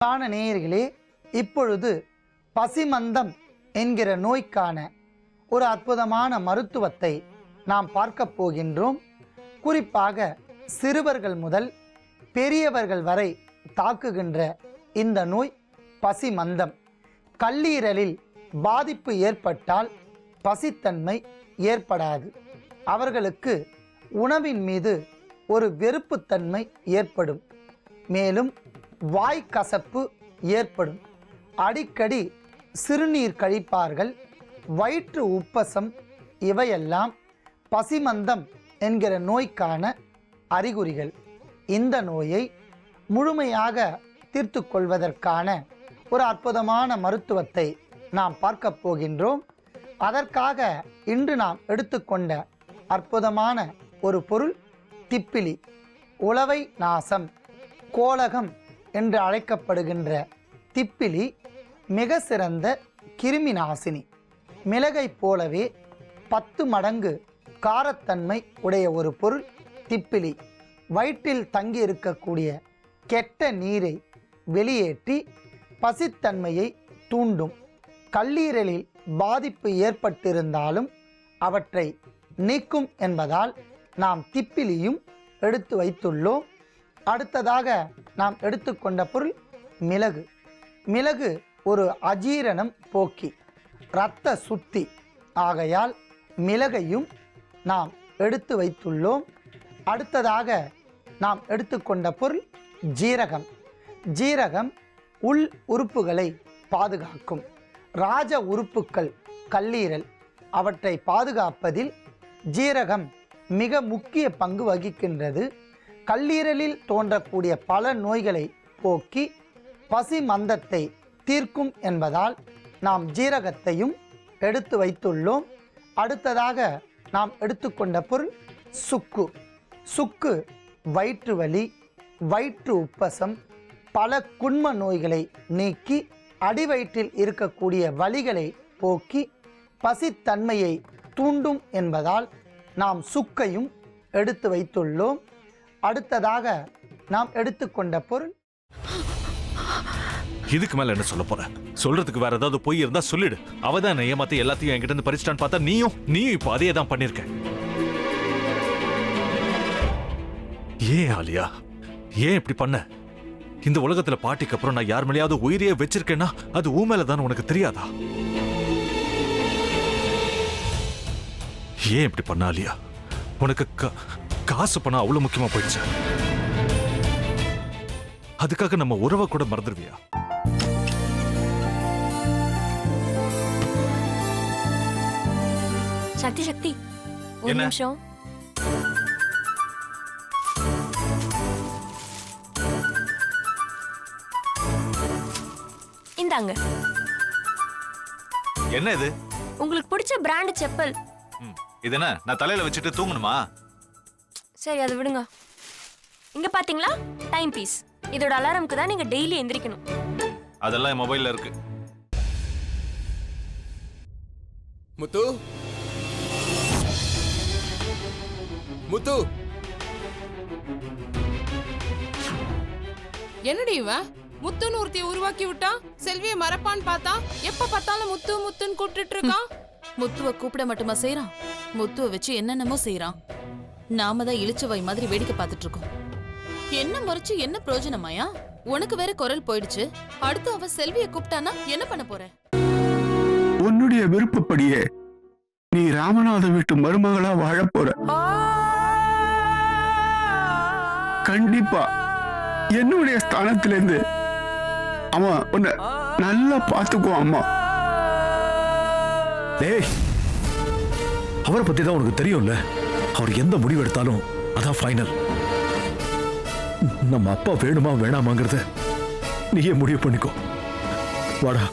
நேயர்களே, இப்பொழுது பசிமந்தம் என்கிற நோய்க்கான ஒரு அற்புதமான மருத்துவத்தை நாம் பார்க்க போகின்றோம். குறிப்பாக சிறுவர்கள் முதல் பெரியவர்கள் வரை தாக்குகின்ற இந்த நோய் பசிமந்தம். கல்லீரலில் பாதிப்பு ஏற்பட்டால் பசித்தன்மை ஏற்படாது. அவர்களுக்கு உணவின் மீது ஒரு வெறுப்புத்தன்மை ஏற்படும். மேலும் வாய் கசப்பு ஏற்படும். அடிக்கடி சிறுநீர் கழிப்பார்கள். வயிற்று உப்பசம் இவையெல்லாம் பசிமந்தம் என்கிற நோய்க்கான அறிகுறிகள். இந்த நோயை முழுமையாக தீர்த்து கொள்வதற்கான ஒரு அற்புதமான மருத்துவத்தை நாம் பார்க்க போகின்றோம். அதற்காக இன்று நாம் எடுத்துக்கொண்ட அற்புதமான ஒரு பொருள் திப்பிலி. உளவை நாசம், கோலகம் என்று அழைக்கப்படுகின்ற திப்பிலி மிக சிறந்த கிருமி நாசினி. மிளகை போலவே 10 மடங்கு காரத்தன்மை உடைய ஒரு பொருள் திப்பிலி. வயிற்றில் தங்கி இருக்கக்கூடிய கெட்ட நீரை வெளியேற்றி பசித்தன்மையை தூண்டும். கல்லீரலில் பாதிப்பு ஏற்பட்டிருந்தாலும் அவற்றை நீக்கும் என்பதால் நாம் திப்பிலியும் எடுத்து வைத்துள்ளோம். அடுத்ததாக நாம் எடுத்துக்கொண்ட பொருள் மிளகு. மிளகு ஒரு அஜீரணம் போக்கி, இரத்த சுத்தி. ஆகையால் மிளகையும் நாம் எடுத்து வைத்துள்ளோம். அடுத்ததாக நாம் எடுத்துக்கொண்ட பொருள் ஜீரகம். ஜீரகம் உள் உறுப்புகளை பாதுகாக்கும். ராஜ உறுப்புக்கள் கல்லீரல், அவற்றை பாதுகாப்பதில் ஜீரகம் மிக முக்கிய பங்கு வகிக்கின்றது. கல்லீரலில் தோன்றக்கூடிய பல நோய்களை போக்கி பசி மந்தத்தை தீர்க்கும் என்பதால் நாம் ஜீரகத்தையும் எடுத்து வைத்துள்ளோம். அடுத்ததாக நாம் எடுத்துக்கொண்ட பொருள் சுக்கு. சுக்கு வயிற்று வலி, வயிற்று உப்பசம், பல குண்ம நோய்களை நீக்கி அடிவயிற்றில் இருக்கக்கூடிய வலிகளை போக்கி பசித்தன்மையை தூண்டும் என்பதால் நாம் சுக்கையும் எடுத்து வைத்துள்ளோம். அடுத்ததாக நாம் எடுத்துக்கொண்ட பொருள். இதுக்கு மேல என்ன சொல்ல போற? சொல்றதுக்கு வேற ஏதாவது பொய் இருந்தா சொல்லிடு. அவதான் ஏமாத்தி எல்லாத்தையும் என்கிட்ட இருந்து பறிச்சிட்டான்னு பார்த்தா நீயும் இப்போ அதே தான் பண்ணிருக்க. ஏன் ஆலியா, ஏன் இப்படி பண்ண? இந்த உலகத்துல பாட்டிக்கு அப்புறம் நான் யார் மேலேயாவது உயிரையே வச்சிருக்கேன்னா அது ஊ மேலதான் உனக்கு தெரியாதா? ஏன் இப்படி பண்ண ஆலியா? உனக்கு காசு பணம் அவ்வளவு முக்கியமா போயிடுச்சு. அதுக்காக நம்ம உறவை கூட மறந்துடுவியா? சக்தி சக்தி, ஒரு நிமிஷம். இந்தாங்க. என்ன இது? உங்களுக்கு பிடிச்ச பிராண்ட் செப்பல். இது என்ன நான் தலையில வச்சுட்டு தூங்கணுமா? சரி, அதை விடுங்க. இங்க பாத்தீங்களா, டைம் பீஸ். இதோட அலாரம்க்கு தான் நீங்க டெய்லி எந்திரிக்கணும். அதெல்லாம் என் மொபைல்ல இருக்கு. முத்து, முத்து, என்னடி இவன் முத்துன்னு ஒருத்திய உருவாக்கி விட்டா? செல்வியை மறப்பான்னு பார்த்தா எப்ப பார்த்தாலும் முத்து முத்துன்னு கூப்பிட்டு இருக்கான். முத்துவ கூப்பிட மட்டுமா செய்யறான்? முத்துவ வச்சு என்னென்னமோ செய்யறான். நாம தான் இளிச்சவாய் மாதிரி வேடிக்கை பார்த்துட்டு இருக்கோம். என்ன முறைச்சு என்ன பிரயோஜனமாயா? உனக்கு வேற குரல் போயிடுச்சு. அடுத்து அவ செல்விய கூப்பிட்டானா என்ன பண்ண போற? உன்னுடைய விருப்பப்படியே நீ ராமநாத வீட்டு மருமகளா வாழ போற. கண்டிப்பா என்னுடைய ஸ்தானத்திலிருந்து அவன் உன்னை நல்லா பார்த்துக்குவான். அம்மா, டேய், அவரை பத்தி தான் உனக்கு தெரியும்ல. அவர் எந்த முடிவு எடுத்தாலும் அதான் ஃபைனல். நம்ம அப்பா வேணுமா வேணாமாங்கிறத நீயே முடிவு பண்ணிக்கோ. வாடா.